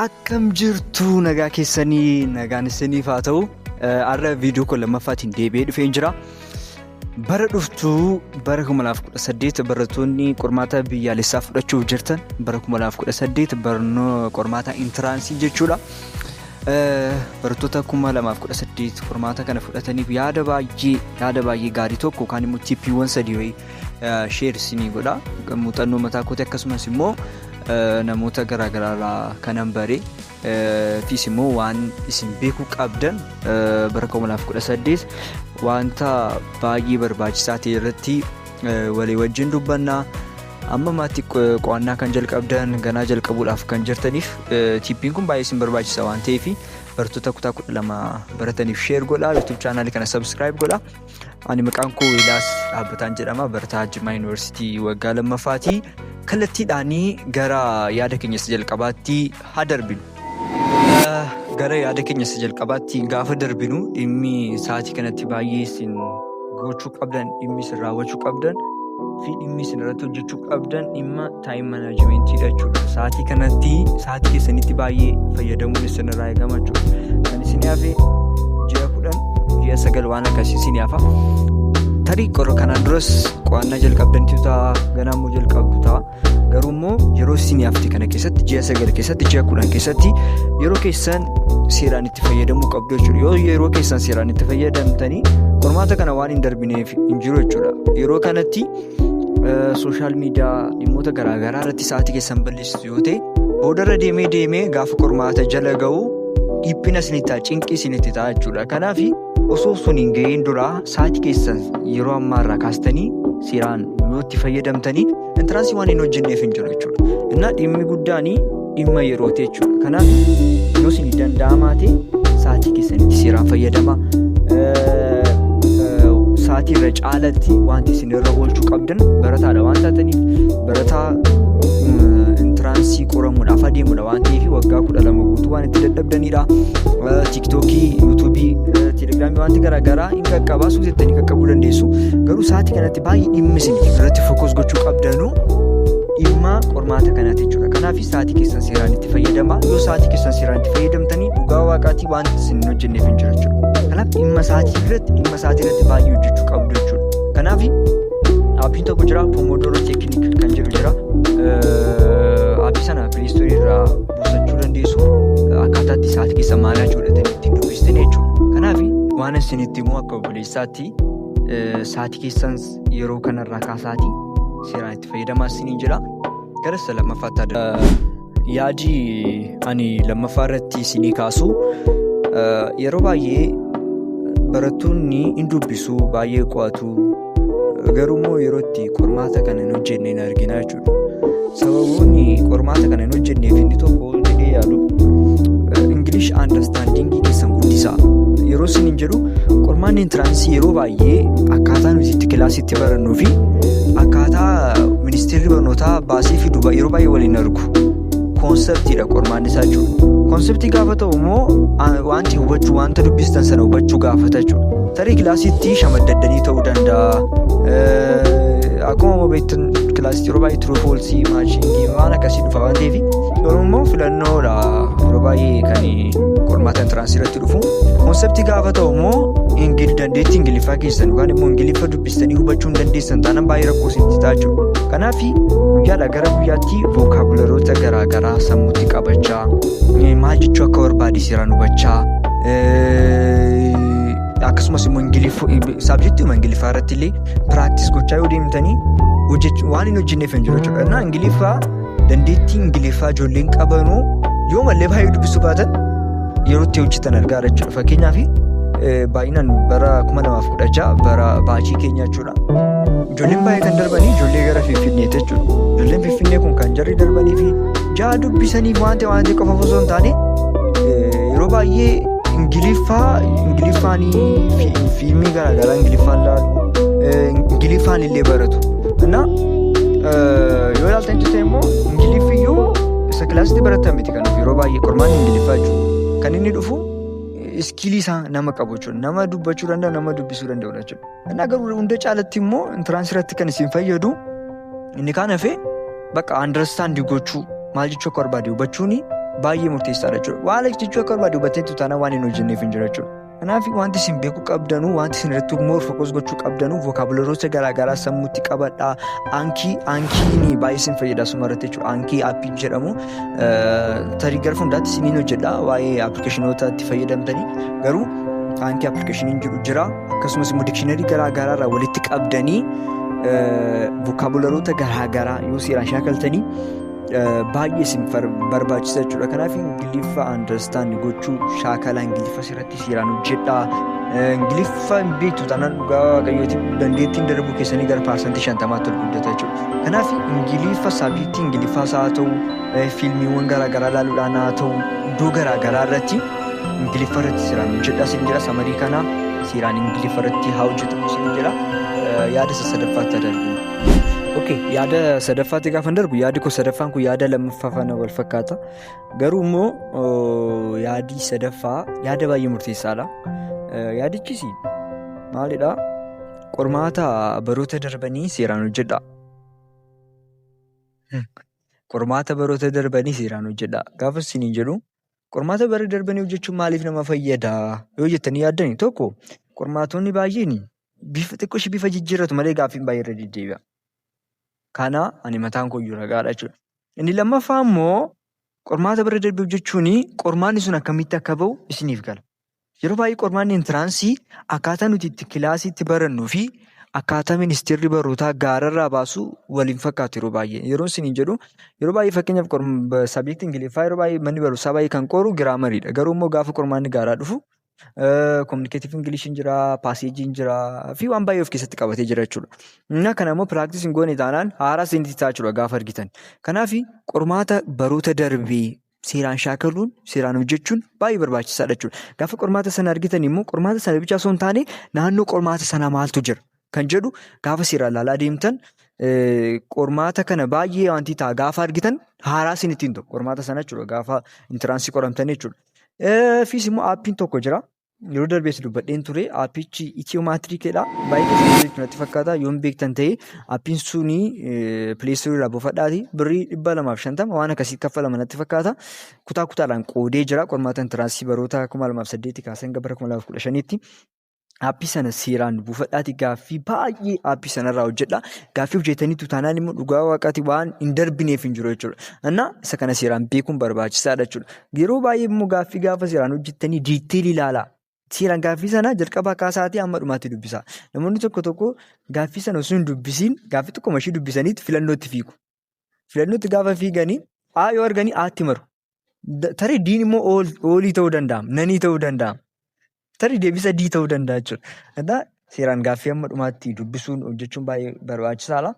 Akkam jirtu nagaa keessanii nagaan isiniif haa ta'u. Har'a viidiyoo kun lammaffaatiin deebi'ee dhufee jira. Bara dhuftuu bara 2018 barattoonni qormaata biyyaalessaa fudhachuuf jirtan bara 2018 qormaata intiraansii jechuudha. Barattoota 2018 qormaata kana fudhataniif yaada baay'ee gaarii tokko yookaan immoo tiippiiwwan sadii sheer isinii godha. Muuxannoo mataa kootii akkasumas immoo namoota garaagaraa kanan bare fiis immoo waan isin beekuu qabdan bara 2018 wanta baay'ee barbaachisaa ta'e irratti walii wajjin dubbannaa. Amma maatii qo'annaa kan jalqabdan ganaa jalqabuudhaaf kan jirtaniif tiippiin kun baay'ee isin barbaachisa waan ta'eef barattoota kutaa 12 barataniif sheer godhaa. YouTube chaanaalii kana subscribe godhaa. Ani maqaan koo Ilaas Dhaabbataan jedhama. Barataa Jimmaa Yuunivarsiitii waggaa lammaffaati. Kallattiidhaanii gara yaada keenyas jalqabaatti haa darbinu. Gara yaada keenyas jalqabaatti gaafa darbinu dhimmi sa'aatii kanatti baay'ee isin gochuu qabdan, dhimmi isin raawwachuu qabdan fi dhimmi isin irratti hojjechuu qabdan dhimma taayim manaajimeentiidha jechuudha. Sa'aatii kanatti sa'aatii keessanitti baay'ee fayyadamuun isin irraa eegama jechuudha. Kan isin hafe ji'a 10, ji'a 9 waan akkasii isin hafa. Tarii qorra kanaan duras qo'annaa jalqabdantu ta'a, ganaa immoo jalqabdu ta'a. Garuu immoo yeroo isin hafte kana keessatti ji'a 9 keessatti, ji'a 10 keessatti yeroo keessan seeraan itti fayyadamuu qabdu jechuudha. Yoo yeroo keessan seeraan itti fayyadamtanii qormaata kana waan hin darbineef hin jiru jechuudha. Yeroo kanatti sooshaal miidiyaa dhimmoota garaagaraa irratti sa'aatii keessan balleessitu yoo ta'e boodarra deemee gaafa qormaata jala ga'u dhiphina isinitti ta'a, cinqii isinitti ta'a jechuudha. Kanaaf osoo sun hin ga'iin dura sa'aatii keessan yeroo ammaarraa kaastanii seeraan yoo itti fayyadamtanii intiraansii waan hin hojjenneef hin jiru jechuudha. Innaa dhimmi guddaan dhimma yerooti jechuudha. Kanaaf yoo isin danda'amaa ta'e sa'aatii keessanitti seeraan fayyadama. Sa'aatii irra caalatti wanti isin irra oolchuu qabdan barataadha waan taataniif barataa intiraansii qoramuudhaaf adeemudha waan ta'eef waggaa 12 guutuu waan itti dadhabdanidha. Tiiktookii, yuutuubii, teelegiraamii wanti garaagaraa hin qaqqabaa suutettanii qaqqabuu dandeessu. Garuu sa'aatii kanatti baay'ee dhimmi isin irratti fokus gochuu qabdanu dhimma qormaata kanaati jechuudha. Kanaaf sa'aatii keessan seeraan itti fayyadama. Yoo sa'aatii keessan seeraan itti fayyadamtanii dhugaa waaqaatii wanti isin hojjenneef hin jiru jechuudha. Kanaaf dhimma sa'aatii irratti baay'ee hojjechuu qabdu jechuudha. Kanaaf aappiin tokko jira, Pomodoro Technique kan jedhu jira. Aappii sana pileestoorii irraa buusachuu dandeessu. Akkaataa itti sa'aatii keessa maalaa godhatanii ittiin dubbistan jechuudha. Kanaaf waan isinitti immoo akka obboleessaatti sa'aatii keessan yeroo kanarraa kaasaatii seeraan itti fayyadamaa isiniin jira. Gara isa lammaffaatti yaadi ani lammaffaa irratti isinii kaasu yeroo baay'ee barattoonni hin dubbisu, baay'ee qo'atu. Garuu immoo yeroo itti qormaata kana hin hojjenne hin argina jechuudha. Sababoonni qormaata kana hin hojjenneef inni tokko jedhee yaadu English understanding keessan guddisaa. Yeroo isin hin jedhu qormaanni intiraansii yeroo baay'ee akkaataa nuti itti kilaasitti barannuu fi akkaataa ministeerri barnootaa baasee fidu yeroo baay'ee waliin argu. Koonseptiidha qormaanni isaa jechuudha. Koonseptii gaafa ta'u immoo wanti hubachuu wanta dubbistan sana hubachuu gaafata jechuudha. Tarii kilaasitti shamaddaddanii ta'uu danda'a. Akkuma beektan kilaasitti yeroo baay'ee turuu foolsii maachingii waan akkasii dhufa waan ta'eef yeroo immoo filannoodha yeroo baay'ee kan qormaata intiraansii irratti dhufu. Koonseptii gaafa ta'u immoo dandeettii ingiliffaa keessan yookaan immoo ingiliffa dubbistanii hubachuu hin dandeessan taanaan baay'ee rakkoo isinitti ta'a jechuudha. Kanaaf guyyaadhaa gara guyyaatti vookaabuleroota garaagaraa sammuutti qabachaa maal jechuu akka barbaade seeraan hubachaa akkasumas immoo saabjektiiwwan ingiliffaa irratti illee piraaktis gochaa yoo deemtanii waan hin hojjenneef hin jiru jechuudha. Innaa ingiliffaa dandeettii ingiliffaa ijoolleen qabanuu yoo mallee baay'ee dubbisuu baatan yeroo itti hojjetan argaa jechuudha. Fakkeenyaaf baay'inaan bara 2016 bara baachii keenya jechuudha. Ijoolleen baay'ee kan darbanii ijoollee gara Finfinneeti jechuudha. Ijoolleen Finfinnee kun kan jarri darbanii fi ja'a dubbisaniif waan ta'e qofa osoo hin taane yeroo baay'ee ingiliffaanii fiilmii garaagaraa ingiliffaan laalu ingiliffaan illee baratu. Innaa yoo ilaaltan jirte immoo ingiliffiyyuu isa kilaasitti baratan miti kan yeroo baay'ee qormaanni ingiliffaa jechuudha. Kan inni dhufu iskilii isaa nama qabu jechuudha. Nama dubbachuu danda'u, nama dubbisuu danda'u jechuudha. Innaa garuu hunda caalatti immoo intiraansii irratti kan isin fayyadu inni kaan hafee bakka andarstaandii gochuu maal jechuu akka barbaade hubachuuni baay'ee murteessaadha jechuudha. Waan jechuu akka barbaadu hubatteetu taanaan waan hin hojjenneef hin jira jechuudha. Kanaaf wanti isin beekuu qabdanuu, wanti isin irratti more focus gochuu qabdanuu vookaabuleroota garaagaraa sammuutti qabadhaa. Aankiin baay'ee isin fayyada asuma irratti jechuudha. Aankii aappii jedhamu tarii gara fuuldaatti isiniin hojjedha waa'ee appilikeeshinoota itti fayyadamtanii. Garuu aankii appilikeeshiniin jira. Akkasumas immoo dikshiinarii garaagaraa irraa walitti qabdanii vookaabuleroota garaagaraa yoo seeraan shaakaltanii baay'ee isin barbaachisa jechuudha. Kanaaf Ingiliffa understand gochuu shaakala Ingiliffa irratti seeraan hojjedhaa. Ingiliffa hin beektu taanaan dhugaa waaqayyooti dandeettiin darbuu keessanii gara parsantii 50tti ol guddata jechuudha. Kanaaf Ingiliffa saabjektii Ingiliffaas haa ta'u, fiilmiiwwan garaagaraa ilaaluudhaan haa ta'u, iddoo garaagaraa irratti Ingiliffa irratti seeraan hojjedhaa isin jira. Samarii kana seeraan Ingiliffa irratti haa hojjetamu isin jira. Yaada sadaffaatti darbu. Yaada sadaffaatti gaafa darbu yaadi koo sadaffaan kun yaada lammaffaa faana wal fakkaata. Garuu immoo yaadi sadaffaa yaada baay'ee murteessaadha. Yaadichis maalidhaa? Qormaata baroota darbanii seeraan hojjedhaa. Qormaata baroota darbanii seeraan hojjedhaa. Gaafa isiniin jedhu qormaata bara darbanii hojjechuun maaliif nama fayyadaa yoo jettanii yaaddani tokko qormaatonni baay'een bifa jijjiirratu malee gaaffiin baay'ee irra deddeebi'a. Kana ani mataan kooyyuu ragaadha jechuudha. Inni lammaffaa immoo qormaata bara darbee hojjechuun qormaanni sun akkamitti akka bahu isiniif gala. Yeroo baay'ee qormaanni intiransii akkaataa nuti itti kilaasiitti barannuu fi akkaataa ministeerri barnootaa gaararraa baasu waliin fakkaatu yeroo baay'ee. Yeroo isiniin jedhu yeroo baay'ee fakkeenyaaf saabjektii Ingiliffaa yeroo baay'ee manni barumsaa baay'ee kan qoru giraamariidha. Garuu immoo gaafa qormaanni gaaraa dhufu kominikeetiif Ingiliishiin jira, paaseejiin jira fi waan baay'ee of keessatti qabatee jira jechuudha. Inni kana immoo piraaktiisiin goone taanaan haaraa isinitti ta'a jechuudha gaafa argitan. Kanaaf qormaata baroota darbee seeraan shaakaluun, seeraan hojjechuun baay'ee barbaachisaadha jechuudha. Gaafa qormaata sana argitan immoo qormaata sana bichaa osoo hin taane naannoo qormaata sanaa maaltu jira kan jedhu gaafa seeraan ilaalaa deemtan qormaata kana baay'ee wanti ta'a gaafa argitan haaraa isinitti hin ta'u qormaata sana jechuudha gaafa intiransii qoramtan jechuudha. Fiis immoo aappiin tokko jira. Yeroo darbees dubbadheen ture. Aappichi Itiyoomaatiriikidha. Baay'ee keessatti natti fakkaata. Yoo hin beektan ta'e aappiin suni pileestoorii irraa buufadhaati. Birrii 250 waan akkasii kaffalama natti fakkaata. Kutaa kutaadhaan qoodee jira. Qormaata intiransii baroota 2008 kaasee hanga bara 2015tti. Aappii sana seeraan buufadhaati gaaffii baay'ee aappii sanarraa hojjedha. Gaaffii hojjetaniitu taanaan immoo dhugaa waaqaati waan hin darbineef hin jiru jechuudha. Annaa isa kana seeraan beekuun barbaachisaadha jechuudha. Yeroo baay'ee immoo gaaffii gaafa seeraan hojjettanii diiteelii ilaalaa. Seeraan gaaffii sana jalqabaa kaasaatii hamma dhumaatti dubbisa. Namoonni tokko tokko gaaffii sana osoo hin dubbisiin gaaffii tokko mashii dubbisaniitti filannootti fiigu. Filannootti gaafa fiiganii yoo arganii aatti maru. Tarii diin immoo oolii ta'uu danda'a. Nanii ta'uu danda'a. Tarii deebisa dii ta'uu danda'a jechuudha. Seeraan gaaffii hamma dhumaatti dubbisuun hojjechuun baay'ee barbaachisaadha.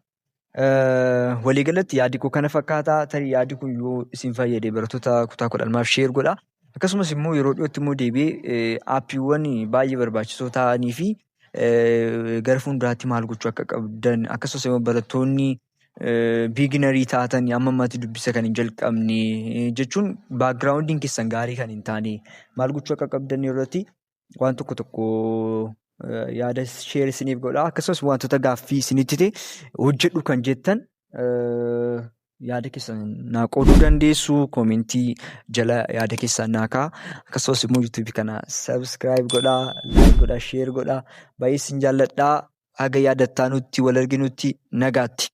Waliigalatti yaadi koo kana fakkaataa. Tarii yaadi kun yoo isin fayyade barattoota kutaa 10 sheer godha. Akkasumas immoo yeroo dhiyootti immoo deebi'ee aappiiwwan baay'ee barbaachisoo ta'anii fi gara fuulduraatti maal gochuu akka qabdan akkasumas immoo barattoonni biiginarii taatan amma ammaatti dubbisa kan hin jalqabne jechuun baakgiraawundiin keessan gaarii kan hin taane maal gochuu akka qabdan irratti waan tokko tokko yaada sheer isiniif godha. Akkasumas wantoota gaaffii isinitti ta'e hojjedhu kan jettan yaada keessan naa qooduu dandeessu. Koomentii jala yaada keessan naa ka'a. Akkasumas immoo yuutuubii kana sabiskiraayib godhaa, laayik godhaa, sheer godhaa. Baay'ee isin jaalladhaa. Haga yaadattaanutti wal arginutti nagaatti.